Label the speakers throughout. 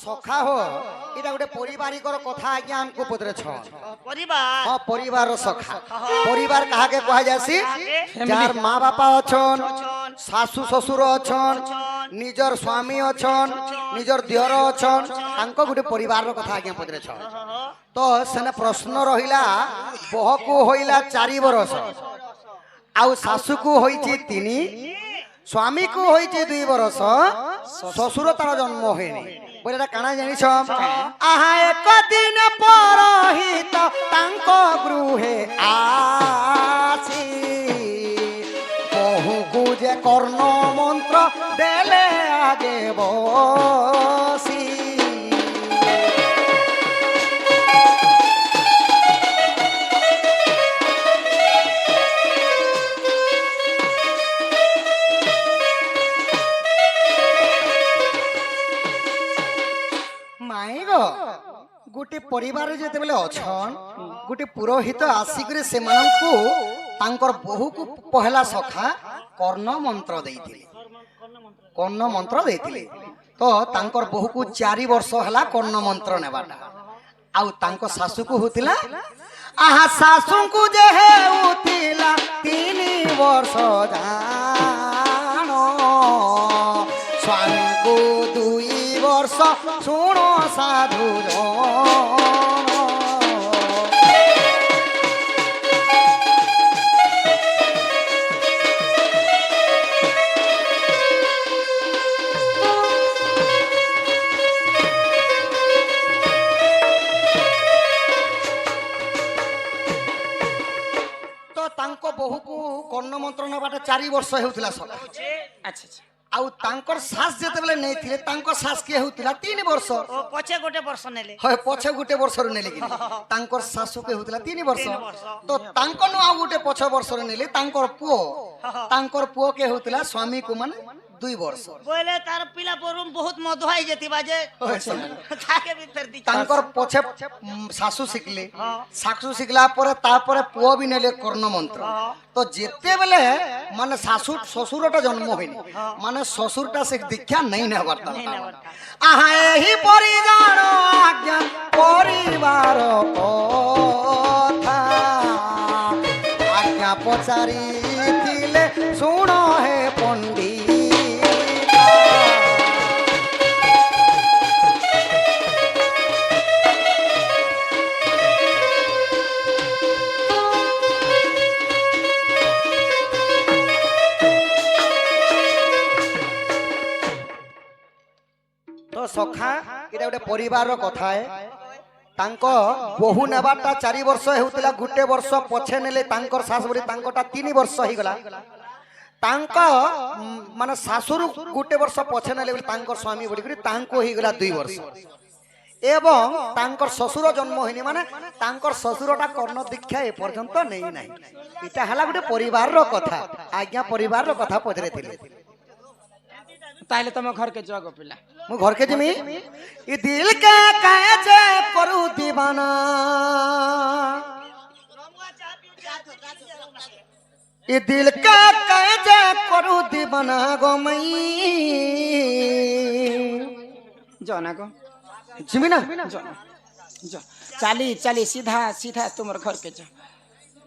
Speaker 1: सखा हो इटा गोटे परिवारिकर कथा आज्ञा हमको पदरे छ
Speaker 2: परिवार
Speaker 1: हां परिवार सखा परिवार कहा के कहा जासी जार मां बापा अछन सासू ससुर अछन निजर स्वामी अछन निजर दियर अछन तांको गोटे परिवार रो कथा आज्ञा पदरे छ तो सेने प्रश्न रहिला बहकु होइला 4 बरस आउ सासू को होइची 3 स्वामी को होइची 2 बरस ससुर तार जन्म होइनी बोलेटा काना जानिछ आहा एक दिन परहित तांको गृहे आसी बहु गुजे कर्ण मंत्र देले आगे बसी गोटे परिवार जेते बेले अछन गोटे पुरोहित आसिकरे से मानकु तांकर बहु को पहला सखा कर्ण मंत्र देथिले तो तांकर बहु को 4 वर्ष हला कर्ण मंत्र नेबाटा आउ तांको सासू को होतिला आहा सासू को जे हेउतिला 3 वर्ष जानो स्वामी को 2 वर्ष सुनो साधु तो तांको बहु को कर्ण मंत्र नबाटा 4 वर्ष हेउतिला सब अच्छा आउ तांकर सास जेते बेले नै थिले तांको सास के होतिला 3 वर्ष
Speaker 2: ओ पछे गोटे वर्ष नेले
Speaker 1: होय पछे गोटे वर्ष रे नेले कि तांकर सासु के होतिला 3 वर्ष तो तांको नु आ गोटे पछे वर्ष रे नेले तांकर पुओ के होतिला स्वामी को मन 2 वर्ष
Speaker 2: बोले तार पिला परुम बहुत मधुआई जेतिबा जे थाके भी फेर दी
Speaker 1: तांकर पछे सासु सिकले सासु सिकला परे ता परे पुओ भी नेले कर्ण मंत्र तो जेते बेले माने सासु ससुरटा जन्म होइनी माने ससुरटा से दीक्षा नहीं ने बरता आहा एही परिजान आज्ञा परिवार कथा आज्ञा पचारी थिले सुनो हे पंडित तो सखा इटा गोटे परिवार कथा है तांको बहु नेबाटा 4 वर्ष हेउतिला गुटे वर्ष पछे नेले तांकर सास बरी तांकोटा 3 वर्ष ही गला तांको माने सासुरु गुटे वर्ष पछे नेले तांकर स्वामी बडी करी तांको ही गला 2 वर्ष एवं तांकर ससुर जन्म होइनी माने तांकर ससुरटा कर्ण दीक्षा ए पर्यंत नै नै इटा हला गुटे परिवार रो कथा आज्ञा परिवार रो कथा पजरे थिले
Speaker 3: ताइले तुम घर के जग पिला
Speaker 1: मु घर के जिमी ई दिल के कैसे करू दीवाना ई दिल के कैसे करू दीवाना गो मई
Speaker 3: जाना को
Speaker 1: जिमी ना
Speaker 3: जाना जा चाली चाली सीधा सीधा तुमर घर के जा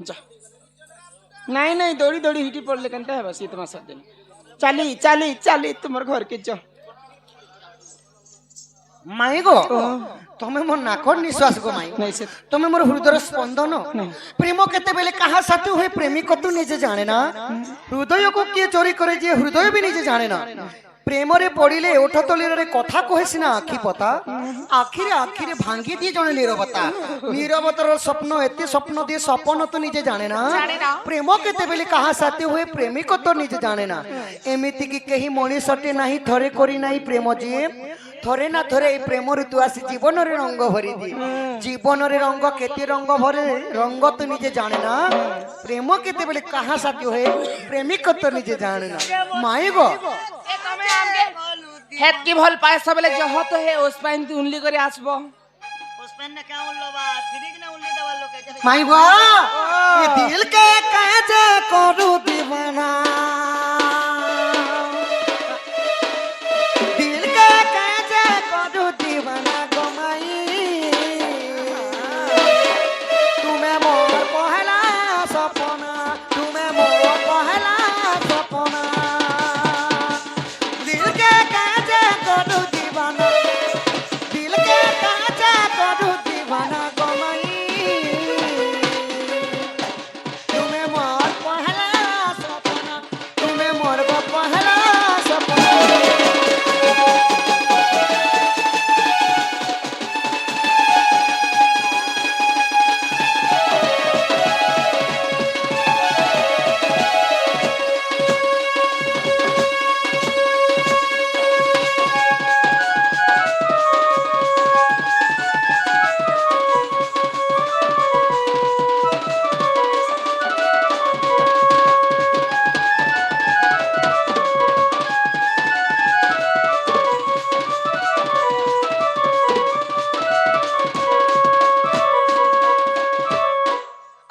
Speaker 3: जा नहीं नहीं दौड़ी दौड़ी हिटी पड़ले कंता है बस इतना सब दिन चाली चाली चाली तुमर घर के जा
Speaker 1: মাই গো তুমি মোর নাকর নিশ্বাস গো মাই
Speaker 3: नहीं से
Speaker 1: তুমি মোর হৃদয়ের স্পন্দন প্রেম কেতেবেলে কাহা সাথে হয়ে প্রেমিক তো নিজে জানে না হৃদয়କୁ କିଏ ଚୋରି করে যে হৃদয় ବି নিজে জানে না প্রেমরে পড়িলে ওঠ তলিরে কথা কহে সিনা আখি পতা আখিরে ভাঙ্গি দিয়ে জনে নীরবতা নীরবতার স্বপ্ন এতে স্বপ্ন দিয়ে স্বপ্ন তো নিজে জানে না প্রেম কেতেবেলে কাহা সাথে হয়ে প্রেমিক তো নিজে জানে না এমিতি কি কেহি মଣିষଟେ ନାହିଁ ଥରେ କରି ନାହିଁ প্রেম ଯିଏ থরে না থরে এই প্রেম ঋতু আসি জীবনের রঙ ভরি দিয়ে জীবনের রঙ কেতে রঙ ভরে রঙ তো নিজে জানে না প্রেম কেতেবেলে কাহা সাথে হয়ে প্রেমিক তো নিজে জানে না মাই গো
Speaker 3: ए तमे आमके हेत की भल पाए सबले जह तो है उस पाइन तू उनली करे आसबो
Speaker 2: पुष्पेन ने क्या उल्लो बा फिरिक ने उल्ली दवा लोग के
Speaker 1: माई गो ये दिल के कैसे करू दीवाना दिल के कैसे करू दीवाना गो माई तुम्हें मोर पहला सपना तुम्हें मोर पहला सपना दिल के कैसे करू दीवाना दिल के कैसे करू दीवाना गो माई तुम्हें मोर पहला सपना तुम्हें मोर गो पहला सपना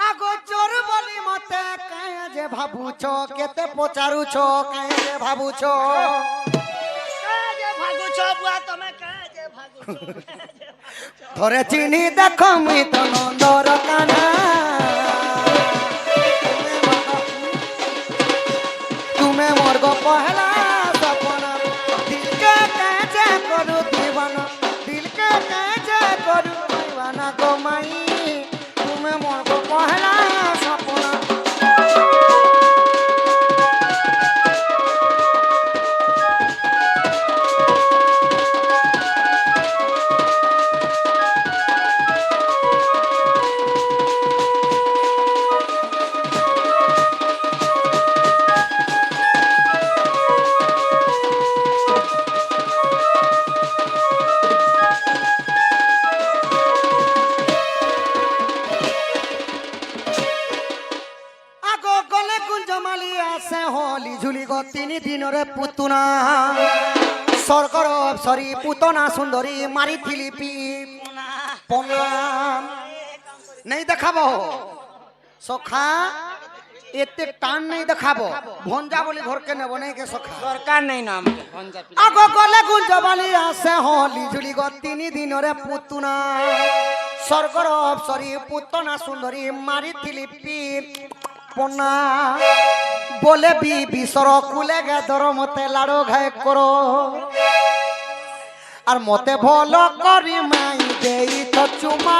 Speaker 1: আগো চোর বলি মতে কায়া যে ভাবুছ কেতে পচারুছ কায়া যে ভাবুছ
Speaker 2: जे भागु छो बुआ तमे का जे भागु छो
Speaker 1: ধরে চিনি দেখো মুই তো নন্দর কানা তুমি মোর গো পহলা সপনা দিল কে কাছে করু দিবানা দিল কে কাছে করু দিবানা গো মাই তুমি মোর গো পহলা সপনা আগো গলে কুঞ্জমালি আসে হলি ঝুলি গো 3 দিনরে পুতুনা স্বর্গর অপসরি পুতনা সুন্দরী মারিথিলি পি প্রণাম नहीं দেখাবো সখা এতে টান नहीं দেখাবো ভঞ্জা বলি ঘরকে নেব নাই কে সখা
Speaker 3: सरकार नहीं नाम के भंजा पिला
Speaker 1: আগো গলে গুঞ্জবালি আসে হলি ঝুলি গো 3 দিনরে পুতুনা স্বর্গর অপসরি পুতনা সুন্দরী মারিথিলি পি পনা বলে বি বিসর কুলে গে ধর মতে লাড়ো ঘায় করো আর মতে ভল করি মাই দেই তো চুমা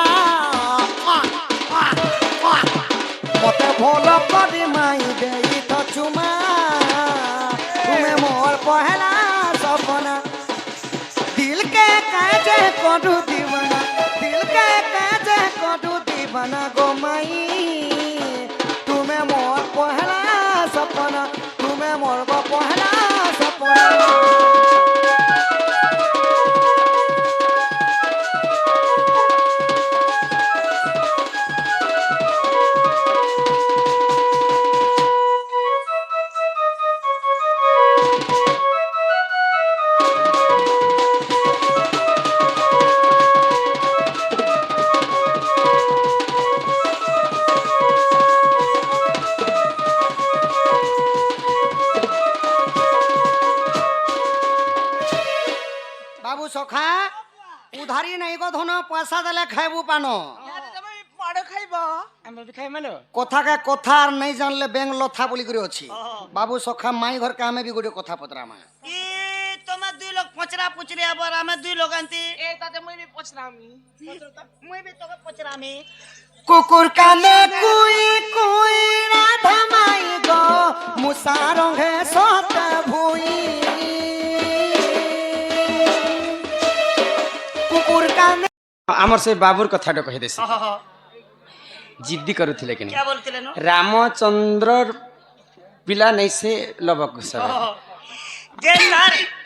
Speaker 1: মতে ভল করি মাই দেই তো চুমা তুমি মোর পহলা সপনা দিল কে কাজে কডু দিবানা দিল কে কাজে কডু দিবানা গো মাই তুমি মোর পহলা সপনা তুমি মোর গো পহলা সপনা বাবু সখা উধারি নাই গো ধন পয়সা দেলে খাইবু পানো
Speaker 3: पड़ो खाइबो हम भी खाइ मानो
Speaker 1: কথাকে কথা আর নাই জানলে ব্যাং লথা বলি করে অছি বাবু সখা মাই ঘর কে আমি বি গোটে কথা পতরা মা
Speaker 2: ई तमे दुई लोग ପଚରା ପୁଚରି ହବାର ଆମେ ଦୁଇ ଲୋକ ଏନ୍ତି
Speaker 3: ଏ ତାତେ ମୁଇଁ ବି ପଚରାମି
Speaker 2: ମୁଇଁ ବି ତୋକେ ପଚରାମି
Speaker 1: কুকুর কানে কুই কুই রাধা মাই গো মুসা রঙে সত ভুই কুকুর কানে
Speaker 3: আমার সেই বাবুর কথাটা কহি দেছি জিদ্দি করুଥିଲେ কিনি
Speaker 2: क्या बोलतिले नो
Speaker 3: রামচন্দ্রর পিলা নেই সে লবকুশ
Speaker 2: जे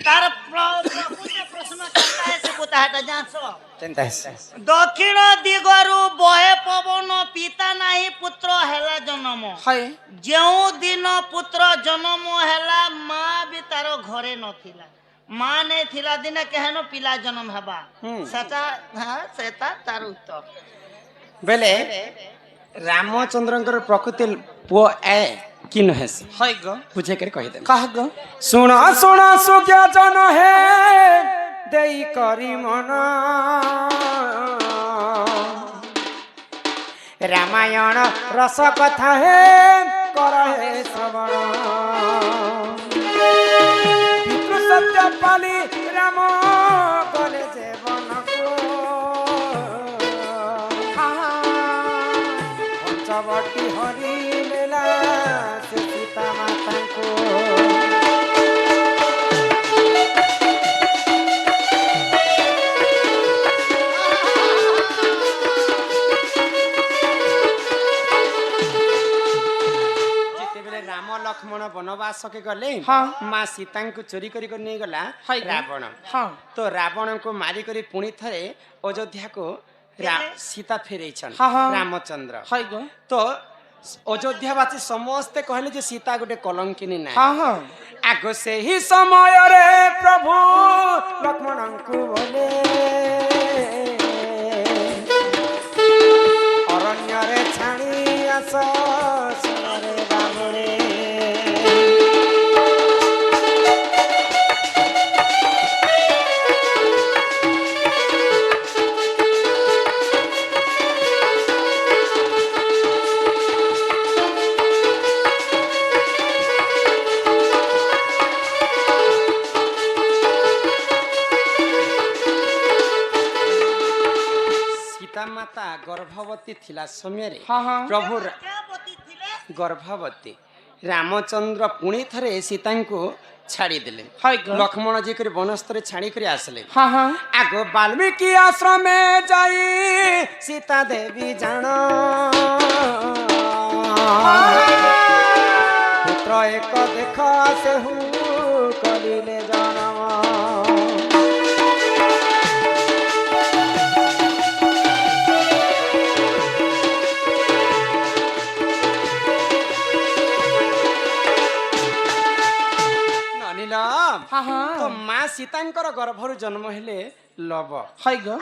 Speaker 2: तार प्रभुते प्रश्न करता है से कोता हटा जांसो
Speaker 3: কেনতা
Speaker 2: दक्षिण दिगरु बहे पवन पिता नाही पुत्र हेला जन्म
Speaker 3: হয়
Speaker 2: जेउ दिन पुत्र जन्म हेला मां भी तार घरे नथिला मां ने थिला दिन केहनो पिला जन्म हेबा सेटा हां सेटा तार उत्तर
Speaker 3: বেলে রামচন্দ্রଙ୍କର প্রকৃতি পুଅ এ কি নহেস হয় গো বুঝে করে কহি দে কাহ গো শুণ শুণ সুজ্ঞ জন হে দেই করি মন রামায়ণ রস কথা হে কর হে শ্রবণ পিতৃ সত্য পালি রাম কলে জীবন পঞ্চবটী হরি লীলা সে সীতা মাতাଙ୍କୁ যেତେବେଳେ রাম লক্ষ্মণ বনবাসকে গলে মা সীতাଙ୍କୁ চୋରି କରି ନେଇ ଗଲା ରାବଣ ତ ରାବଣଙ୍କୁ ମାରି କରି ପୁଣି ଥରେ ଅଯୋଧ୍ୟାକୁ ସୀତା ଫେରେଇଛନ୍ ରାମଚନ୍ଦ୍ର ତ ଅଯୋଧ୍ୟାବାସୀ ସମସ୍ତେ କହିଲେ ଯେ ସୀତା ଗୋଟେ କଲଙ୍କିନୀ ନାହିଁ ଆଗ ସେହି ସମୟରେ ପ୍ରଭୁ ଲକ୍ଷ୍ମଣଙ୍କୁ ବୋଲେ ଅରଣ୍ୟରେ ଛାଣି ଆସ ସୁନରେ ବାବୁରେ ମାତା ଗର୍ଭବତୀ ଥିଲା ସମୟରେ ପ୍ରଭୁ ଗର୍ଭବତୀ ରାମଚନ୍ଦ୍ର ପୁଣି ଥରେ ସୀତାଙ୍କୁ ଛାଡ଼ିଦେଲେ ଲକ୍ଷ୍ମଣ ଜି କରି ବନସ୍ତରେ ଛାଡ଼ିକରି ଆସିଲେ ଆଗ ବାଲ୍ମୀକି ଆଶ୍ରମେ ଯାଇ ସୀତା ଦେବୀ ଜାଣ ପୁତ୍ର ଏକ ଦେଖ ସେହୁ କରିଲେ ଜନମ तो माँ सीतांकर गर्भरु जन्म हेले लव है गो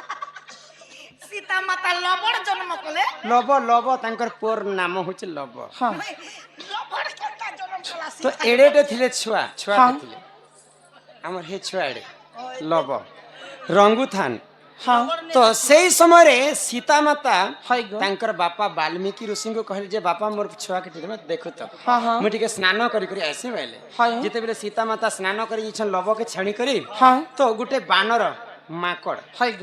Speaker 2: सीता माता लवण जन्म कले
Speaker 3: लव लव तांकर पुअर नाम होचे लव
Speaker 2: लवण केता जन्म कला
Speaker 3: तो एडेटे थिले छुआ छुआ थिले हमर हे छुआ एडे लव रंगुथान तो सेई समय रे सीता माता तांकर बापा वाल्मीकि ऋषि को कहले जे बापा मोर छुआ के टिके देखो तो मैं टिके स्नान करी करी आसे बैले जेते बेले सीता माता स्नान करी इछन लव के छाणी करी तो गुटे बानर माकड़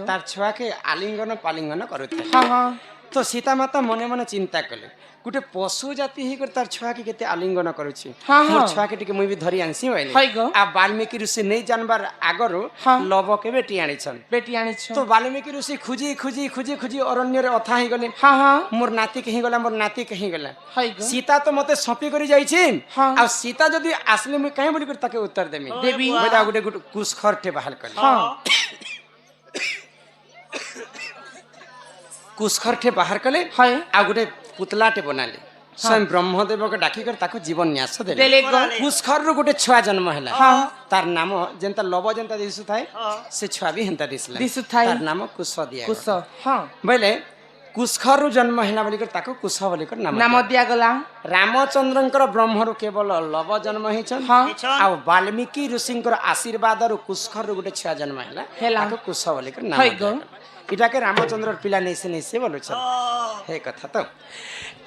Speaker 3: तार छुआ के आलिंगन पालिंगन करूथे तो सीता माता मने मने चिंता कले गुटे पशु जाति ही कर तार छुआ के केते आलिंगन करूछि मोर छुआ के टिके मुई भी धरि आनसी बैले आ वाल्मीकि ऋषि नै जानबार आगरो लव के बेटी आनिछन तो वाल्मीकि ऋषि खुजी खुजी खुजी खुजी अरण्य रे अथा ही गले मोर नाती कहि गला मोर नाती कहि गला सीता तो मते सपी करी जाई छी आ सीता जदी आसले मुई काहे बोली कर ताके उत्तर देमी देवी बेटा गुटे कुसखरटे बाहर कर कुसखरटे बाहर कले आ गुटे पुतलाटे बनाले स्वयं ब्रह्मदेव के डाकी कर ताको जीवन न्यास देले कुसखर रो गुटे छुआ जन्म हैला तार नाम जेंता लव जेंता दिसु थाए से छुआ भी हेंता दिसला तार नाम कुश दिया कुश हां बोले कुसखर रो जन्म हैला बोली कर ताको कुश बोली कर नाम दिया गला रामचंद्रंकर ब्रह्मरु केवल लव जन्म हिचन आ वाल्मीकि ऋषिंकर आशीर्वाद रो कुसखर रो गुटे छुआ जन्म हैला ताको कुश बोली कर नाम इटाके रामचंद्र पिला नहीं से बोलो छ हे कथा तो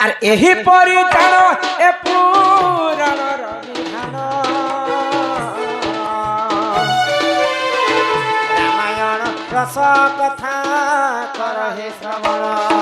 Speaker 3: आर एही परिधान ए पुराण रो विधान କଥା କର ହେ ଶ୍ରବଣ